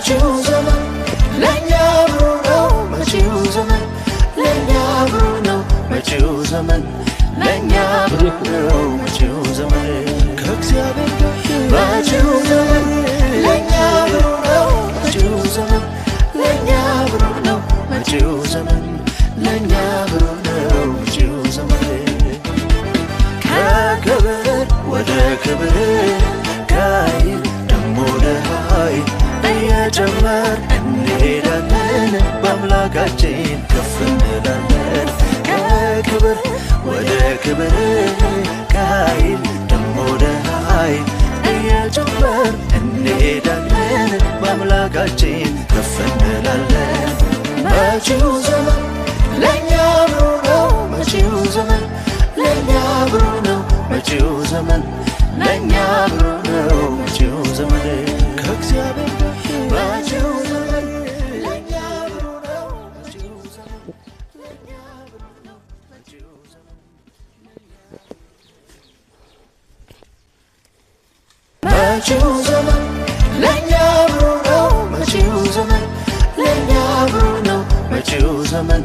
መጪው ዘመን ለኛ ብሩህ ነው መጪው ዘመን ለኛ ብሩህ ነው መጪው ዘመን ለኛ ብሩህ ነው መጪው ዘመን ከእግዚአብሔር ጋር መጪው ዘመን ለኛ ብሩህ ነው መጪው ዘመን ለኛ ብሩህ ነው መጪው ዘመን ለኛ ብሩህ ነው መጪው ዘመን ከክብር ወደ ክብር ከኃይል ደሞ ወደ ኃይል እየጨመር እንሄዳለን በአምላካችን ከፍ እንላለን ከክብር ወደ ክብር ከኃይል ደሞ ወደ ኃይል እየጨመር እንሄዳለን በአምላካችን ከፍ እንላለን መጪው ዘመን ለኛ ብሩህ ነው መጪው ዘመን ለኛ ብሩህ ነው መጪው ዘመን ለኛ ብሩህ ነው መጪው ዘመን ከእግዚአብሔር ጋር መጪው ዘመን ለኛ ብሩህ ነው መጪው ዘመን ለኛ ብሩህ ነው መጪው ዘመን መጪው ዘመን ለኛ ብሩህ ነው መጪው ዘመን ለኛ ብሩህ ነው መጪው ዘመን